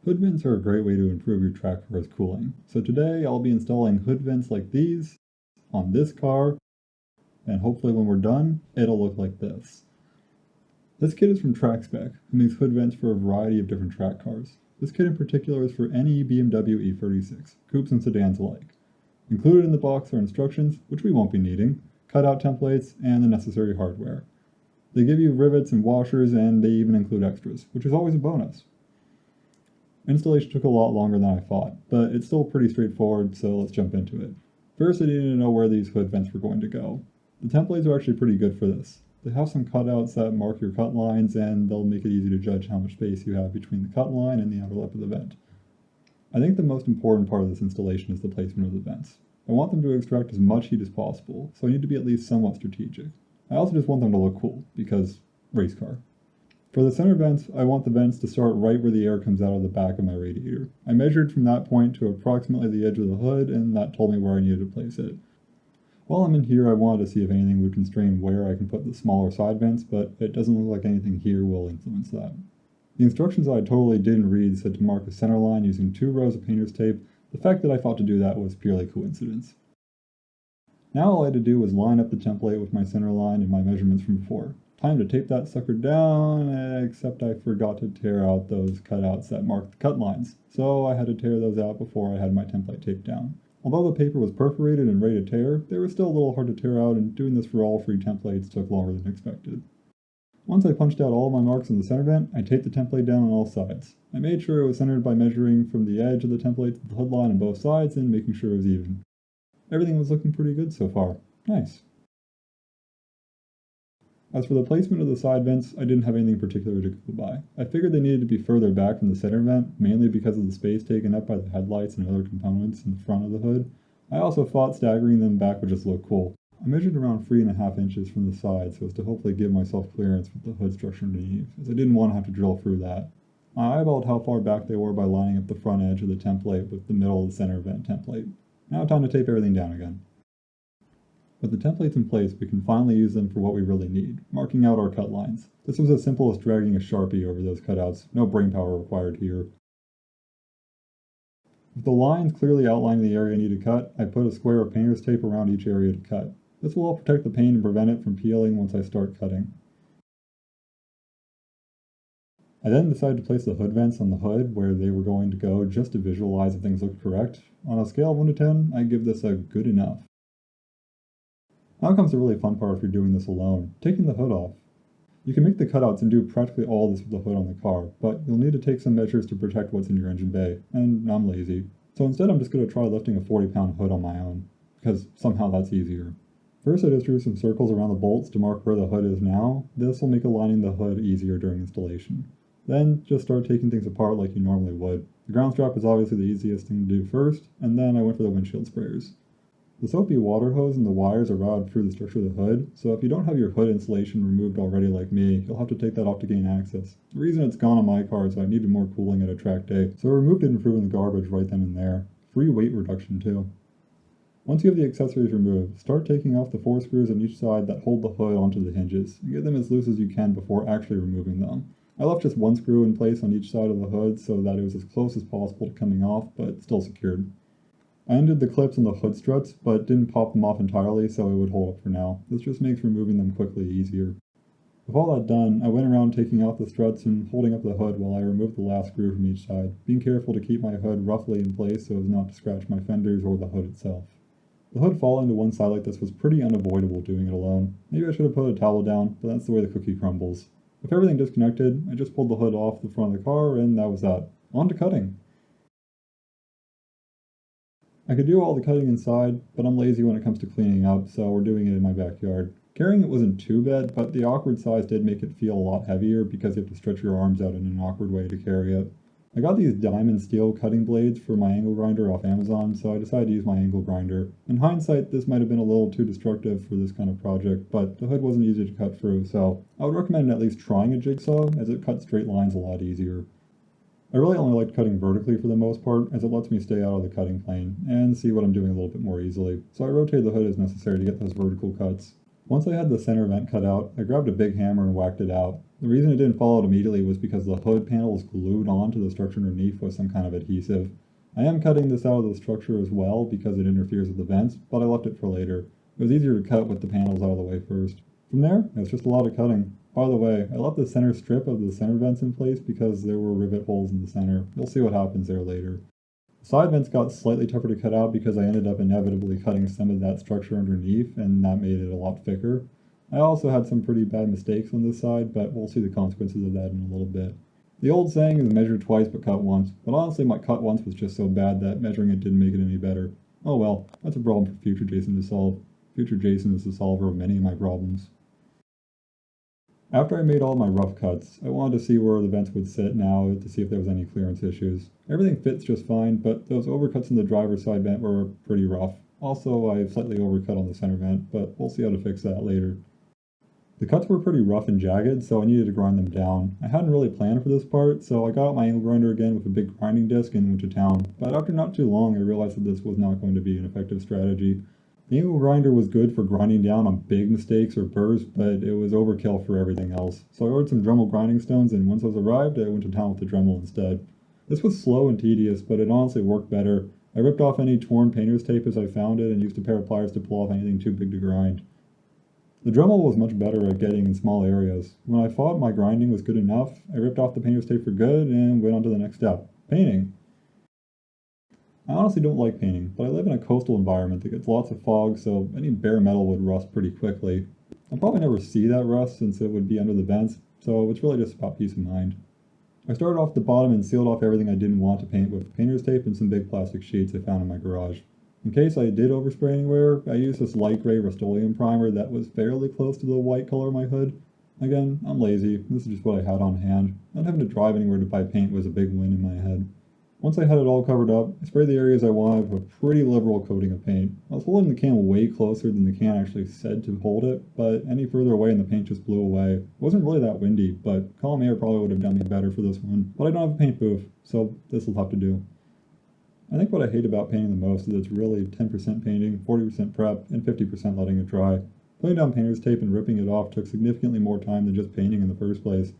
Hood vents are a great way to improve your track car's cooling. So today I'll be installing hood vents like these on this car, and hopefully when we're done, it'll look like this. This kit is from TrackSpec, who makes hood vents for a variety of different track cars. This kit in particular is for any BMW E36, coupes and sedans alike. Included in the box are instructions, which we won't be needing, cutout templates, and the necessary hardware. They give you rivets and washers, and they even include extras, which is always a bonus. Installation took a lot longer than I thought, but it's still pretty straightforward, so let's jump into it. First, I needed to know where these hood vents were going to go. The templates are actually pretty good for this. They have some cutouts that mark your cut lines, and they'll make it easy to judge how much space you have between the cut line and the outer lip of the vent. I think the most important part of this installation is the placement of the vents. I want them to extract as much heat as possible, so I need to be at least somewhat strategic. I also just want them to look cool, because race car. For the center vents, I want the vents to start right where the air comes out of the back of my radiator. I measured from that point to approximately the edge of the hood, and that told me where I needed to place it. While I'm in here, I wanted to see if anything would constrain where I can put the smaller side vents, but it doesn't look like anything here will influence that. The instructions I totally didn't read said to mark the center line using 2 rows of painter's tape. The fact that I thought to do that was purely coincidence. Now all I had to do was line up the template with my center line and my measurements from before. Time to tape that sucker down, except I forgot to tear out those cutouts that mark the cut lines, so I had to tear those out before I had my template taped down. Although the paper was perforated and ready to tear, they were still a little hard to tear out, and doing this for all 3 templates took longer than expected. Once I punched out all my marks in the center vent, I taped the template down on all sides. I made sure it was centered by measuring from the edge of the template to the hood line on both sides and making sure it was even. Everything was looking pretty good so far. Nice. As for the placement of the side vents, I didn't have anything particular to go by. I figured they needed to be further back from the center vent, mainly because of the space taken up by the headlights and other components in the front of the hood. I also thought staggering them back would just look cool. I measured around 3.5 inches from the side so as to hopefully give myself clearance with the hood structure underneath, as I didn't want to have to drill through that. I eyeballed how far back they were by lining up the front edge of the template with the middle of the center vent template. Now time to tape everything down again. With the templates in place, we can finally use them for what we really need, marking out our cut lines. This was as simple as dragging a Sharpie over those cutouts, no brainpower required here. With the lines clearly outlining the area I need to cut, I put a square of painter's tape around each area to cut. This will help protect the paint and prevent it from peeling once I start cutting. I then decided to place the hood vents on the hood where they were going to go just to visualize if things looked correct. On a scale of 1 to 10, I give this a good enough. Now comes the really fun part if you're doing this alone, taking the hood off. You can make the cutouts and do practically all this with the hood on the car, but you'll need to take some measures to protect what's in your engine bay, and I'm lazy. So instead I'm just going to try lifting a 40-pound hood on my own, because somehow that's easier. First I just drew some circles around the bolts to mark where the hood is now. This will make aligning the hood easier during installation. Then just start taking things apart like you normally would. The ground strap is obviously the easiest thing to do first, and then I went for the windshield sprayers. The soapy water hose and the wires are routed through the structure of the hood, so if you don't have your hood insulation removed already like me, you'll have to take that off to gain access. The reason it's gone on my car is I needed more cooling at a track day, so I removed it and threw it in the garbage right then and there. Free weight reduction too. Once you have the accessories removed, start taking off the 4 screws on each side that hold the hood onto the hinges, and get them as loose as you can before actually removing them. I left just 1 screw in place on each side of the hood so that it was as close as possible to coming off, but still secured. I undid the clips on the hood struts, but didn't pop them off entirely so it would hold up for now. This just makes removing them quickly easier. With all that done, I went around taking off the struts and holding up the hood while I removed the last screw from each side, being careful to keep my hood roughly in place so as not to scratch my fenders or the hood itself. The hood falling to one side like this was pretty unavoidable doing it alone. Maybe I should have put a towel down, but that's the way the cookie crumbles. With everything disconnected, I just pulled the hood off the front of the car and that was that. On to cutting! I could do all the cutting inside, but I'm lazy when it comes to cleaning up, so we're doing it in my backyard. Carrying it wasn't too bad, but the awkward size did make it feel a lot heavier because you have to stretch your arms out in an awkward way to carry it. I got these diamond steel cutting blades for my angle grinder off Amazon, so I decided to use my angle grinder. In hindsight, this might have been a little too destructive for this kind of project, but the hood wasn't easy to cut through, so I would recommend at least trying a jigsaw, as it cuts straight lines a lot easier. I really only like cutting vertically for the most part, as it lets me stay out of the cutting plane and see what I'm doing a little bit more easily, so I rotate the hood as necessary to get those vertical cuts. Once I had the center vent cut out, I grabbed a big hammer and whacked it out. The reason it didn't fall out immediately was because the hood panel is glued onto the structure underneath with some kind of adhesive. I am cutting this out of the structure as well because it interferes with the vents, but I left it for later. It was easier to cut with the panels out of the way first. From there, it's just a lot of cutting. By the way, I left the center strip of the center vents in place because there were rivet holes in the center. You'll see what happens there later. The side vents got slightly tougher to cut out because I ended up inevitably cutting some of that structure underneath, and that made it a lot thicker. I also had some pretty bad mistakes on this side, but we'll see the consequences of that in a little bit. The old saying is measure twice but cut once, but honestly my cut once was just so bad that measuring it didn't make it any better. Oh well, that's a problem for future Jason to solve. Future Jason is the solver of many of my problems. After I made all my rough cuts, I wanted to see where the vents would sit now to see if there was any clearance issues. Everything fits just fine, but those overcuts in the driver's side vent were pretty rough. Also, I slightly overcut on the center vent, but we'll see how to fix that later. The cuts were pretty rough and jagged, so I needed to grind them down. I hadn't really planned for this part, so I got out my angle grinder again with a big grinding disc and went to town. But after not too long, I realized that this was not going to be an effective strategy. The angle grinder was good for grinding down on big mistakes or burrs, but it was overkill for everything else. So I ordered some Dremel grinding stones, and once those arrived, I went to town with the Dremel instead. This was slow and tedious, but it honestly worked better. I ripped off any torn painter's tape as I found it and used a pair of pliers to pull off anything too big to grind. The Dremel was much better at getting in small areas. When I thought my grinding was good enough, I ripped off the painter's tape for good and went on to the next step, painting. I honestly don't like painting, but I live in a coastal environment that gets lots of fog, so any bare metal would rust pretty quickly. I'll probably never see that rust since it would be under the vents, so it's really just about peace of mind. I started off the bottom and sealed off everything I didn't want to paint with painter's tape and some big plastic sheets I found in my garage. In case I did overspray anywhere, I used this light gray Rust-Oleum primer that was fairly close to the white color of my hood. Again, I'm lazy, this is just what I had on hand. Not having to drive anywhere to buy paint was a big win in my head. Once I had it all covered up, I sprayed the areas I wanted with a pretty liberal coating of paint. I was holding the can way closer than the can actually said to hold it, but any further away and the paint just blew away. It wasn't really that windy, but calm air probably would have done me better for this one. But I don't have a paint booth, so this will have to do. I think what I hate about painting the most is it's really 10% painting, 40% prep, and 50% letting it dry. Putting down painter's tape and ripping it off took significantly more time than just painting in the first place.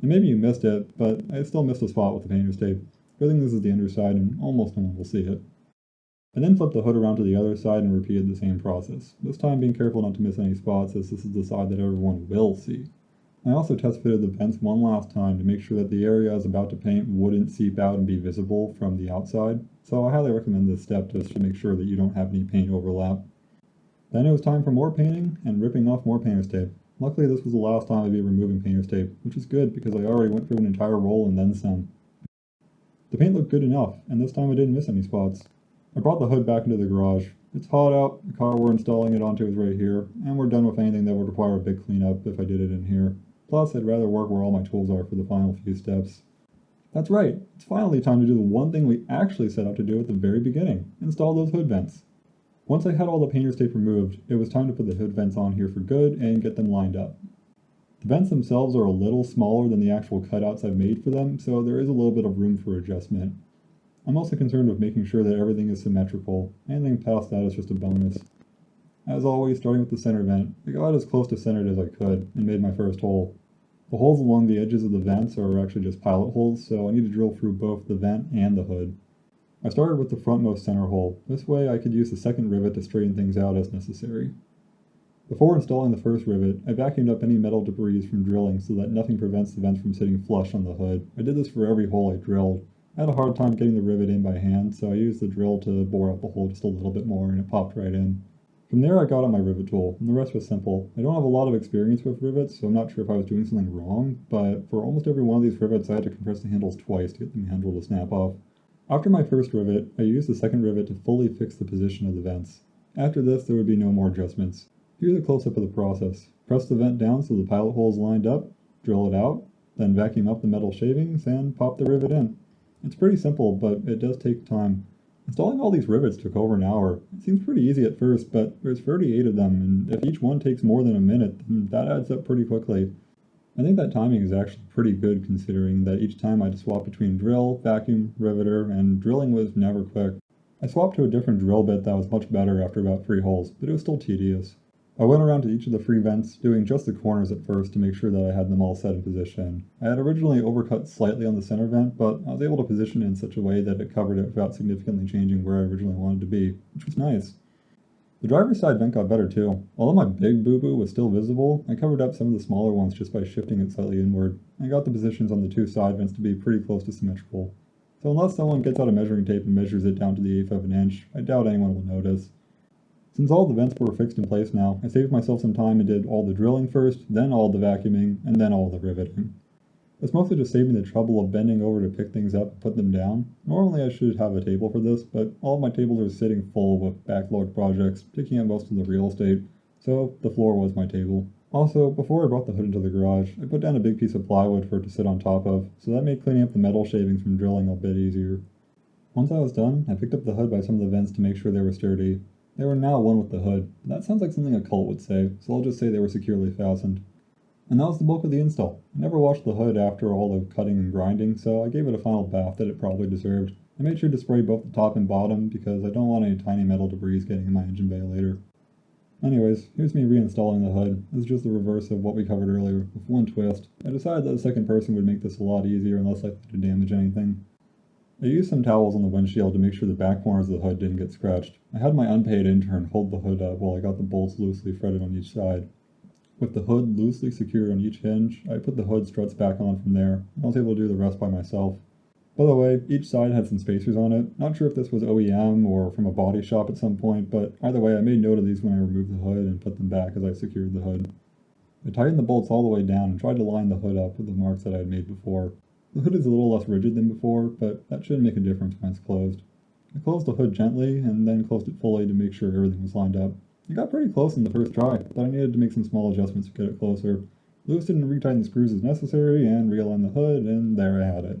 And maybe you missed it, but I still missed a spot with the painter's tape. Good thing this is the underside and almost no one will see it. I then flipped the hood around to the other side and repeated the same process, this time being careful not to miss any spots as this is the side that everyone will see. I also test fitted the vents one last time to make sure that the area I was about to paint wouldn't seep out and be visible from the outside, so I highly recommend this step just to make sure that you don't have any paint overlap. Then it was time for more painting and ripping off more painter's tape. Luckily this was the last time I'd be removing painter's tape, which is good because I already went through an entire roll and then some. The paint looked good enough, and this time I didn't miss any spots. I brought the hood back into the garage. It's hot out, the car we're installing it onto is right here, and we're done with anything that would require a big cleanup if I did it in here. Plus, I'd rather work where all my tools are for the final few steps. That's right, it's finally time to do the one thing we actually set out to do at the very beginning, install those hood vents. Once I had all the painter's tape removed, it was time to put the hood vents on here for good and get them lined up. The vents themselves are a little smaller than the actual cutouts I've made for them, so there is a little bit of room for adjustment. I'm also concerned with making sure that everything is symmetrical. Anything past that is just a bonus. As always, starting with the center vent, I got as close to centered as I could and made my first hole. The holes along the edges of the vents are actually just pilot holes, so I need to drill through both the vent and the hood. I started with the frontmost center hole. This way I could use the second rivet to straighten things out as necessary. Before installing the first rivet, I vacuumed up any metal debris from drilling so that nothing prevents the vents from sitting flush on the hood. I did this for every hole I drilled. I had a hard time getting the rivet in by hand, so I used the drill to bore out the hole just a little bit more and it popped right in. From there I got out my rivet tool, and the rest was simple. I don't have a lot of experience with rivets, so I'm not sure if I was doing something wrong, but for almost every one of these rivets I had to compress the handles twice to get the handle to snap off. After my first rivet, I used the second rivet to fully fix the position of the vents. After this, there would be no more adjustments. Here's a close-up of the process. Press the vent down so the pilot hole is lined up, drill it out, then vacuum up the metal shavings and pop the rivet in. It's pretty simple, but it does take time. Installing all these rivets took over an hour. It seems pretty easy at first, but there's 38 of them, and if each one takes more than a minute, then that adds up pretty quickly. I think that timing is actually pretty good considering that each time I had to swap between drill, vacuum, riveter, and drilling was never quick. I swapped to a different drill bit that was much better after about 3 holes, but it was still tedious. I went around to each of the free vents, doing just the corners at first to make sure that I had them all set in position. I had originally overcut slightly on the center vent, but I was able to position it in such a way that it covered it without significantly changing where I originally wanted to be, which was nice. The driver's side vent got better too. Although my big boo-boo was still visible, I covered up some of the smaller ones just by shifting it slightly inward. I got the positions on the two side vents to be pretty close to symmetrical. So unless someone gets out a measuring tape and measures it down to the eighth of an inch, I doubt anyone will notice. Since all the vents were fixed in place now, I saved myself some time and did all the drilling first, then all the vacuuming, and then all the riveting. This mostly just saved me the trouble of bending over to pick things up and put them down. Normally I should have a table for this, but all of my tables are sitting full with backlogged projects, taking up most of the real estate, so the floor was my table. Also, before I brought the hood into the garage, I put down a big piece of plywood for it to sit on top of, so that made cleaning up the metal shavings from drilling a bit easier. Once I was done, I picked up the hood by some of the vents to make sure they were sturdy. They were now one with the hood. That sounds like something a cult would say, so I'll just say they were securely fastened. And that was the bulk of the install. I never washed the hood after all the cutting and grinding, so I gave it a final bath that it probably deserved. I made sure to spray both the top and bottom because I don't want any tiny metal debris getting in my engine bay later. Anyways, here's me reinstalling the hood. This is just the reverse of what we covered earlier, with one twist. I decided that a second person would make this a lot easier and less likely to damage anything. I used some towels on the windshield to make sure the back corners of the hood didn't get scratched. I had my unpaid intern hold the hood up while I got the bolts loosely threaded on each side. With the hood loosely secured on each hinge, I put the hood struts back on from there, and I was able to do the rest by myself. By the way, each side had some spacers on it. Not sure if this was OEM or from a body shop at some point, but either way I made note of these when I removed the hood and put them back as I secured the hood. I tightened the bolts all the way down and tried to line the hood up with the marks that I had made before. The hood is a little less rigid than before, but that shouldn't make a difference when it's closed. I closed the hood gently and then closed it fully to make sure everything was lined up. It got pretty close in the first try, but I needed to make some small adjustments to get it closer. Loosened and retightened the screws as necessary and realigned the hood, and there I had it.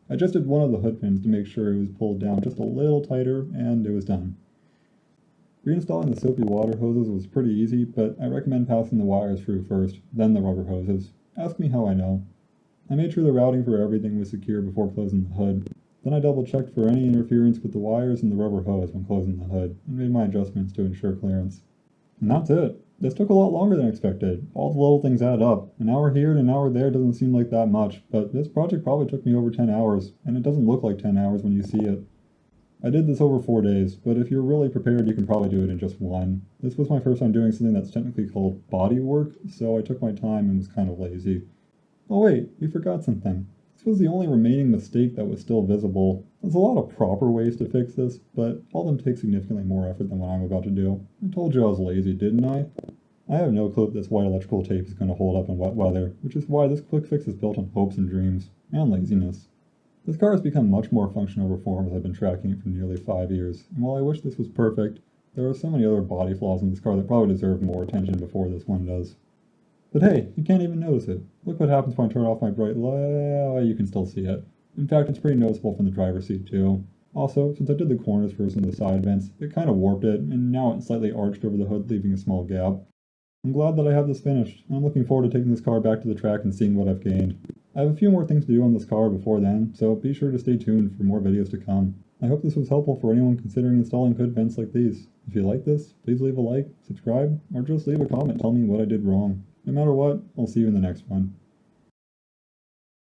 I adjusted one of the hood pins to make sure it was pulled down just a little tighter, and it was done. Reinstalling the soapy water hoses was pretty easy, but I recommend passing the wires through first, then the rubber hoses. Ask me how I know. I made sure the routing for everything was secure before closing the hood. Then I double-checked for any interference with the wires and the rubber hose when closing the hood, and made my adjustments to ensure clearance. And that's it. This took a lot longer than expected. All the little things add up. An hour here and an hour there doesn't seem like that much, but this project probably took me over 10 hours, and it doesn't look like 10 hours when you see it. I did this over 4 days, but if you're really prepared, you can probably do it in just one. This was my first time doing something that's technically called body work, so I took my time and was kind of lazy. Oh wait, we forgot something. This was the only remaining mistake that was still visible. There's a lot of proper ways to fix this, but all of them take significantly more effort than what I'm about to do. I told you I was lazy, didn't I? I have no clue if this white electrical tape is going to hold up in wet weather, which is why this quick fix is built on hopes and dreams, and laziness. This car has become much more functional reform as I've been tracking it for nearly 5 years, and while I wish this was perfect, there are so many other body flaws in this car that probably deserve more attention before this one does. But hey, you can't even notice it. Look what happens when I turn off my bright light. You can still see it. In fact, it's pretty noticeable from the driver's seat too. Also, since I did the corners first and the side vents, it kind of warped it, and now it's slightly arched over the hood, leaving a small gap. I'm glad that I have this finished, and I'm looking forward to taking this car back to the track and seeing what I've gained. I have a few more things to do on this car before then, so be sure to stay tuned for more videos to come. I hope this was helpful for anyone considering installing hood vents like these. If you like this, please leave a like, subscribe, or just leave a comment telling me what I did wrong. No matter what, I'll see you in the next one.